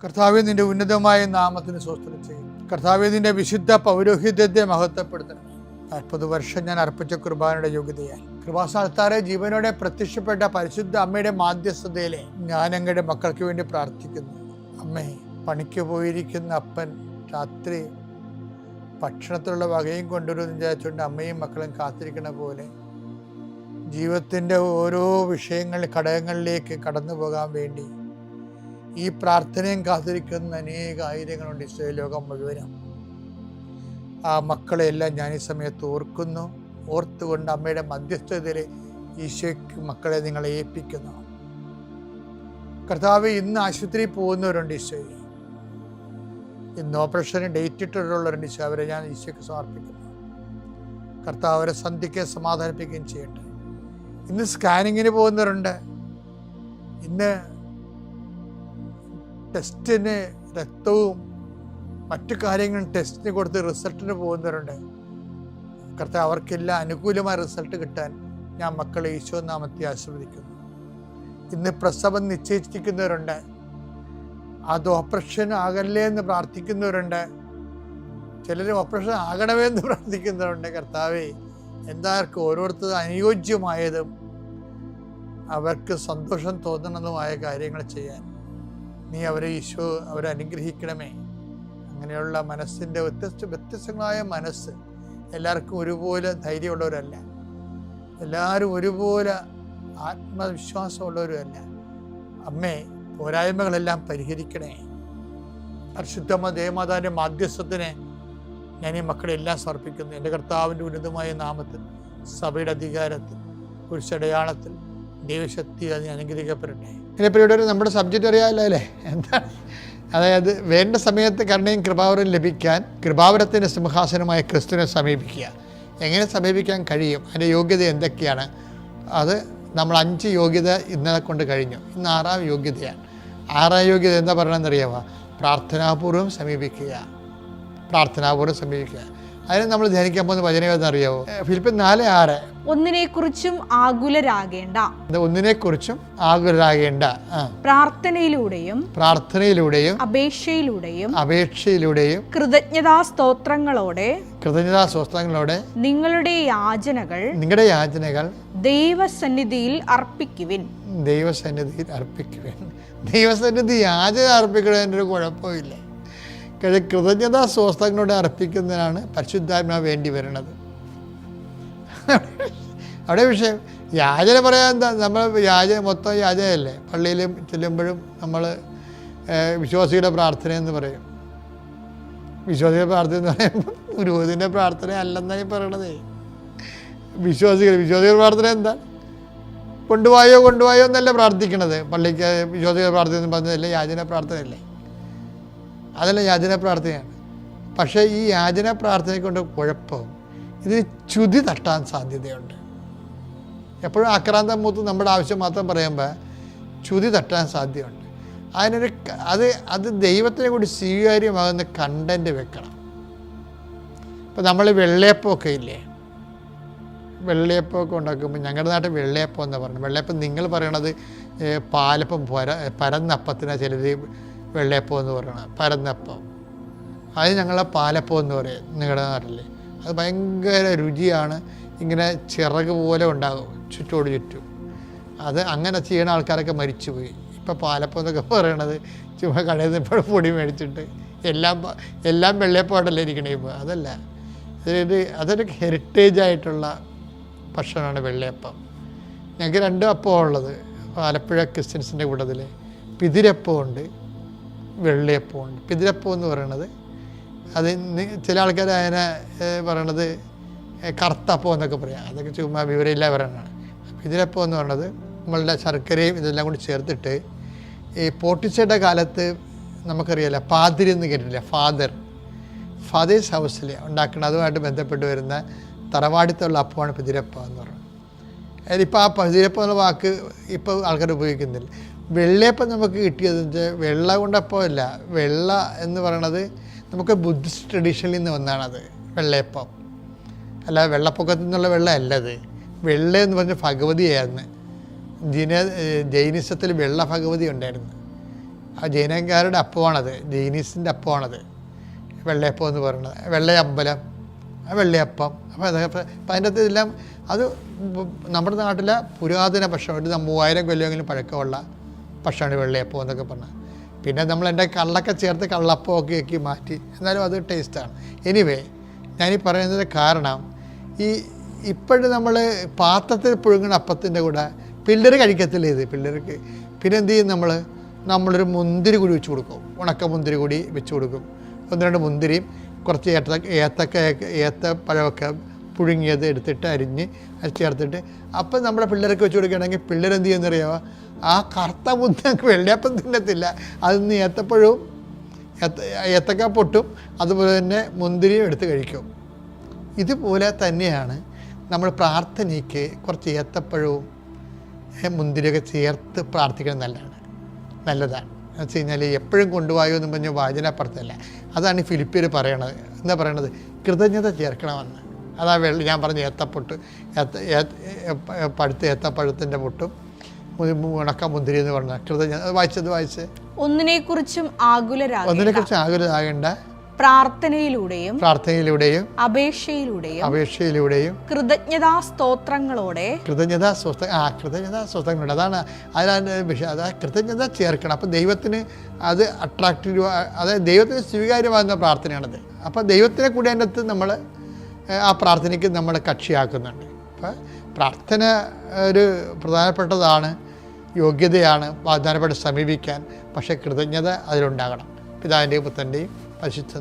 കർത്താവേ, നിന്റെ ഉന്നതമായ നാമത്തിന് സ്തോത്രം ചെയ്യുന്നു. കർത്താവേ, നിന്റെ വിശുദ്ധ പൗരോഹിത്യത്തെ മഹത്വപ്പെടുത്തണം. 40 വർഷം ഞാൻ അർപ്പിച്ച കുർബാനയുടെ യോഗ്യതയാൽ കൃപാസ്ഥാനത്താറെ ജീവനോടെ പ്രത്യക്ഷപ്പെട്ട പരിശുദ്ധ അമ്മയുടെ മാധ്യസ്ഥതയിലെ ഞാൻ അങ്ങയുടെ മക്കൾക്ക് വേണ്ടി പ്രാർത്ഥിക്കുന്നു. അമ്മേ, പണിക്ക് പോയിരിക്കുന്ന അപ്പൻ രാത്രി ഭക്ഷണത്തിലുള്ള വകയും കൊണ്ടുവരുമെന്ന് വിചാരിച്ചുകൊണ്ട് അമ്മയും മക്കളും കാത്തിരിക്കണ പോലെ ജീവിതത്തിൻ്റെ ഓരോ വിഷയങ്ങളിൽ ഘടകങ്ങളിലേക്ക് കടന്നു പോകാൻ വേണ്ടി ഈ പ്രാർത്ഥനയും കാത്തിരിക്കുന്ന അനേക ആയിരങ്ങളുണ്ട് ഇസ്രായേൽ ലോകം മുഴുവനും. ആ മക്കളെല്ലാം ഞാൻ ഈ സമയത്ത് ഓർക്കുന്നു. ഓർത്തുകൊണ്ട് അമ്മയുടെ മധ്യസ്ഥതയിൽ ഈശോയ്ക്ക് മക്കളെ നിങ്ങളെ ഏൽപ്പിക്കുന്നു. കർത്താവ്, ഇന്ന് ആശുപത്രിയിൽ പോകുന്നവരുണ്ട് ഈശോയെ, ഇന്ന് ഓപ്പറേഷന് ഡേറ്റ് ഇട്ടിട്ടുള്ളവരുണ്ട് ഈശോ, അവരെ ഞാൻ ഈശോയ്ക്ക് സമർപ്പിക്കുന്നു. കർത്താവ് അവരെ സന്ധിക്കുകയും സമാധാനിപ്പിക്കുകയും ചെയ്യട്ടെ. ഇന്ന് സ്കാനിങ്ങിന് പോകുന്നവരുണ്ട്, ഇന്ന് ടെസ്റ്റിന് രക്തവും മറ്റു കാര്യങ്ങളും ടെസ്റ്റിന് കൊടുത്ത് റിസൾട്ടിന് പോകുന്നവരുണ്ട്. കർത്താവ്, അവർക്കെല്ലാം അനുകൂലമായ റിസൾട്ട് കിട്ടാൻ ഞാൻ മക്കളെ ഈശോ നാമത്തെ ആശീർവദിക്കുന്നു. ഇന്ന് പ്രസവം നിശ്ചയിച്ചിരിക്കുന്നവരുണ്ട്, അത് ഓപ്പറേഷൻ ആകല്ലേ എന്ന് പ്രാർത്ഥിക്കുന്നവരുണ്ട്, ചിലർ ഓപ്പറേഷൻ ആകണമേ എന്ന് പ്രാർത്ഥിക്കുന്നവരുണ്ട്. കർത്താവേ, എന്താർക്കും ഓരോരുത്തർ അനുയോജ്യമായതും അവർക്ക് സന്തോഷം തോന്നണമെന്നുമായ കാര്യങ്ങൾ ചെയ്യാൻ നീ അവരെ ഈശോ അവരെ അനുഗ്രഹിക്കണമേ. അങ്ങനെയുള്ള മനസ്സിൻ്റെ വ്യത്യസ്തങ്ങളായ മനസ്സ്, എല്ലാവർക്കും ഒരുപോലെ ധൈര്യമുള്ളവരല്ല, എല്ലാവരും ഒരുപോലെ ആത്മവിശ്വാസമുള്ളവരുമല്ല. അമ്മേ, പോരായ്മകളെല്ലാം പരിഹരിക്കണേ. പരിശുദ്ധമ്മ ദേവമാതാവിൻ്റെ മാധ്യസ്ഥത്തിന് ഞാൻ ഈ മക്കളെല്ലാം സമർപ്പിക്കുന്നു. എൻ്റെ കർത്താവിൻ്റെ ഉന്നതമായ നാമത്തിൽ, സഭയുടെ അധികാരത്തിൽ, കുരിശടയാളത്തിൽ ദൈവശക്തി അതിനെ അനുഗ്രഹിക്കപ്പെടട്ടെ. ഇതിനെപ്പറ്റി നമ്മുടെ സബ്ജക്റ്റ് അറിയാമല്ലോ അല്ലേ? എന്താണ്? അതായത് വേണ്ട സമയത്ത് കരുണയും കൃപാവരം ലഭിക്കാൻ കൃപാവരത്തിൻ്റെ സിംഹാസനമായ ക്രിസ്തുവിനെ സമീപിക്കുക. എങ്ങനെ സമീപിക്കാൻ കഴിയും? അതിൻ്റെ യോഗ്യത എന്തൊക്കെയാണ്? അത് നമ്മൾ 5 യോഗ്യത ഇന്നലെ കൊണ്ട് കഴിഞ്ഞു. ഇന്ന് 6ാം യോഗ്യതയാണ്. 6ാം യോഗ്യത എന്താ പറയണമെന്നറിയാമോ? പ്രാർത്ഥനാപൂർവ്വം സമീപിക്കുക. പ്രാർത്ഥനാപൂർവ്വം സമീപിക്കുക. അതിന് നമ്മൾ ധ്യാനിക്കാൻ പോകുന്ന വചനം ഏതെന്നറിയാമോ? ഫിലിപ്പിയർ 4:6. ഒന്നിനെക്കുറിച്ചും ആകുലരാകേണ്ട. ഒന്നിനെക്കുറിച്ചും ആകുലരാകേണ്ട. പ്രാർത്ഥനയിലൂടെയും അപേക്ഷയിലൂടെയും കൃതജ്ഞതാസ്തോത്രങ്ങളോടെ നിങ്ങളുടെ യാചനകൾ ദൈവസന്നിധിയിൽ അർപ്പിക്കുവിൻ. ദൈവസന്നിധി യാചന അർപ്പിക്കുന്നതിൻ്റെ ഒരു കുഴപ്പമില്ല. കൃതജ്ഞതാ സ്വസ്ഥങ്ങളോടെ അർപ്പിക്കുന്നതിനാണ് പരിശുദ്ധാത്മാവ് വേണ്ടി വരുന്നത്. അവിടെ വിഷയം യാചന പറയാൻ എന്താ? നമ്മൾ മൊത്തം യാചനയല്ലേ. പള്ളിയിലും ചെല്ലുമ്പോഴും നമ്മൾ വിശ്വാസിയുടെ പ്രാർത്ഥന എന്ന് പറയും. വിശ്വാസിയുടെ പ്രാർത്ഥന എന്ന് പറയുമ്പോൾ പുരോഹിതൻ്റെ പ്രാർത്ഥന അല്ലെന്നാണ് ഈ പറയണത്. വിശ്വാസികളുടെ പ്രാർത്ഥന എന്താ? കൊണ്ടുപോയോ എന്നല്ല പ്രാർത്ഥിക്കണത്. പള്ളിക്ക് വിശ്വാസികളുടെ പ്രാർത്ഥന എന്ന് പറഞ്ഞതല്ലേ യാചന പ്രാർത്ഥനയല്ലേ? അതല്ല യാചന പ്രാർത്ഥനയാണ്. പക്ഷേ ഈ യാചന പ്രാർത്ഥനയ്ക്കൊണ്ട് കുഴപ്പം, ഇതിന് ചുതി തട്ടാൻ സാധ്യതയുണ്ട്. എപ്പോഴും ആക്രാന്തം മൂത്ത് നമ്മുടെ ആവശ്യം മാത്രം പറയുമ്പോൾ ചുതി തട്ടാൻ സാധ്യതയുണ്ട്. അത് ദൈവത്തിനെ കൂടി സ്വീകാര്യമാകുന്ന കണ്ടൻറ്റ് വെക്കണം. ഇപ്പം നമ്മൾ വെള്ളയപ്പമൊക്കെ ഇല്ലേ, വെള്ളയപ്പമൊക്കെ ഉണ്ടാക്കുമ്പോൾ ഞങ്ങളുടെ നാട്ടിൽ വെള്ളയപ്പം എന്നാണ് പറയുന്നത്. വെള്ളയപ്പം നിങ്ങൾ പറയണത് പാലപ്പം പരന്നപ്പത്തിനാണ് ചിലർ വെള്ളയപ്പം എന്ന് പറയണം. പരന്നപ്പം അത് ഞങ്ങളെ പാലപ്പം എന്ന് പറയും നിങ്ങളുടെ നാട്ടിൽ. അത് ഭയങ്കര രുചിയാണ്. ഇങ്ങനെ ചിറക് പോലെ ഉണ്ടാകും ചുറ്റോട് ചുറ്റും. അത് അങ്ങനെ ചെയ്യുന്ന ആൾക്കാരൊക്കെ മരിച്ചുപോയി. ഇപ്പം പാലപ്പം എന്നൊക്കെ പറയണത് ചുമ്മാ കടയിൽ നിന്ന് ഇപ്പോൾ പൊടി മേടിച്ചിട്ട് എല്ലാം വെള്ളയപ്പമായിട്ടല്ലേ ഇരിക്കണേ. ഇപ്പോൾ അതല്ല, അതൊരു ഹെറിറ്റേജ് ആയിട്ടുള്ള ഭക്ഷണമാണ് വെള്ളയപ്പം. ഞങ്ങൾക്ക് 2 അപ്പമാണ് ഉള്ളത് ആലപ്പുഴ ക്രിസ്ത്യൻസിൻ്റെ കൂട്ടത്തിൽ. പിതിരപ്പമുണ്ട്, വെള്ളയപ്പമുണ്ട്. പിതിരപ്പം എന്ന് പറയണത് അത് ചില ആൾക്കാർ അതിനെ പറയണത് കറുത്തപ്പം എന്നൊക്കെ പറയാം. അതൊക്കെ ചുമ്മാ വിവരമില്ല പറയണതാണ്. പിതിരപ്പം എന്ന് പറയണത് നമ്മളുടെ ശർക്കരയും ഇതെല്ലാം കൂടി ചേർത്തിട്ട് ഈ പോർട്ടിച്ചയുടെ കാലത്ത് നമുക്കറിയാമല്ലോ, പാതിരി എന്ന് കേട്ടിട്ടില്ല, ഫാദേഴ്സ് ഹൗസിൽ ഉണ്ടാക്കണം. അതുമായിട്ട് ബന്ധപ്പെട്ട് വരുന്ന തറവാടിത്തുള്ള അപ്പമാണ് പിതിരപ്പം എന്ന് പറയുന്നത്. അതിപ്പോൾ ആ പിതിരപ്പം എന്നുള്ള വാക്ക് ഇപ്പോൾ ആൾക്കാർ ഉപയോഗിക്കുന്നില്ല. വെള്ളയപ്പം നമുക്ക് കിട്ടിയത് വെള്ള കൊണ്ടപ്പമല്ല. വെള്ള എന്ന് പറയണത് നമുക്ക് ബുദ്ധിസ്റ്റ് ട്രഡീഷനിൽ നിന്ന് വന്നതാണത് വെള്ളയപ്പം. അല്ല, വെള്ളപ്പൊക്കത്തിൽ നിന്നുള്ള വെള്ളം അല്ലത്. വെള്ള എന്ന് പറഞ്ഞ ഭഗവതിയായിരുന്നു. ജൈനിസത്തിൽ വെള്ള ഭഗവതി ഉണ്ടായിരുന്നു. ആ ജൈനക്കാരുടെ അപ്പമാണത്, ജൈനീസിൻ്റെ അപ്പമാണത് വെള്ളയപ്പം എന്ന് പറയുന്നത്. വെള്ളയമ്പലം, വെള്ളയപ്പം. അപ്പോൾ അപ്പം അതിൻ്റെ അകത്ത് എല്ലാം അത് നമ്മുടെ നാട്ടിലെ പുരാതന ഭക്ഷണം, ഒരു 3000 കൊല്ലമെങ്കിലും പഴക്കമുള്ള ഭക്ഷണമാണ് വെള്ളയപ്പം എന്നൊക്കെ പറഞ്ഞാൽ. പിന്നെ നമ്മൾ എൻ്റെ കള്ളൊക്കെ ചേർത്ത് കള്ളപ്പമൊക്കെ ആക്കി മാറ്റി, എന്നാലും അത് ടേസ്റ്റാണ്. എനിവേ ഞാനീ പറയുന്നത് കാരണം ഇപ്പോഴും നമ്മൾ പാത്രത്തിൽ പുഴുങ്ങുന്ന അപ്പത്തിൻ്റെ കൂടെ പിള്ളേർ കഴിക്കത്തില്ല ഇത്. പിള്ളേർക്ക് പിന്നെ എന്ത് ചെയ്യും, നമ്മളൊരു മുന്തിരി കൂടി വെച്ച് കൊടുക്കും, ഉണക്ക മുന്തിരി കൂടി വെച്ച് കൊടുക്കും. 1-2 മുന്തിരിയും കുറച്ച് ഏത്തപ്പഴമൊക്കെ പുഴുങ്ങിയത് എടുത്തിട്ട് അരിഞ്ഞ് അത് ചേർത്തിട്ട് അപ്പം നമ്മുടെ പിള്ളേർക്ക് വെച്ച് കൊടുക്കുകയാണെങ്കിൽ പിള്ളേരെന്ത് ചെയ്യുന്നറിയാമോ, ആ കറുത്ത മുന്തിരി വെള്ളയപ്പം തിന്നത്തില്ല, അതിൽ ഏത്തപ്പഴവും ഏത്തക്ക പൊട്ടും അതുപോലെ തന്നെ മുന്തിരിയും എടുത്ത് കഴിക്കും. ഇതുപോലെ തന്നെയാണ് നമ്മൾ പ്രാർത്ഥനയ്ക്ക് കുറച്ച് ഏത്തപ്പഴവും മുന്തിരിയൊക്കെ ചേർത്ത് പ്രാർത്ഥിക്കുന്നത് നല്ലതാണ്. എന്ന് വെച്ച് കഴിഞ്ഞാൽ എപ്പോഴും കൊണ്ടുപോയോ എന്ന് പറഞ്ഞ് വാചനപ്പുറത്തല്ല. അതാണ് ഈ ഫിലിപ്പിയർ പറയണത്. എന്താ പറയണത്, കൃതജ്ഞത ചേർക്കണമെന്ന്. അതാ ഞാൻ പറഞ്ഞ ഏത്തപ്പൊട്ട്, പഴുത്ത ഏത്തപ്പഴത്തിൻ്റെ പൊട്ടും ഉണക്ക മുന്തിരി എന്ന് പറഞ്ഞാൽ കൃതജ്ഞത. വായിച്ച് ഒന്നിനെക്കുറിച്ചും ആകുലരാകേണ്ട പ്രാർത്ഥനയിലൂടെയും അപേക്ഷയിലൂടെയും കൃതജ്ഞതാ സ്തോത്രങ്ങളോടെ അതാണ് വിഷയം. അതാ കൃതജ്ഞത ചേർക്കണം. അപ്പം ദൈവത്തിന് അത് അട്രാക്റ്റീവ്, അതായത് ദൈവത്തിന് സ്വീകാര്യമാകുന്ന പ്രാർത്ഥനയാണത്. അപ്പം ദൈവത്തിനെ കൂടി അതിൻ്റെ അകത്ത് നമ്മൾ ആ പ്രാർത്ഥനയ്ക്ക് നമ്മൾ കക്ഷിയാക്കുന്നുണ്ട്. അപ്പം പ്രാർത്ഥന ഒരു പ്രധാനപ്പെട്ടതാണ്, യോഗ്യതയാണ്, പ്രധാനപ്പെട്ട് സമീപിക്കാൻ. പക്ഷേ കൃതജ്ഞത അതിലുണ്ടാകണം. പിതാവിൻ്റെയും പുത്രൻ്റെയും പരിശുദ്ധ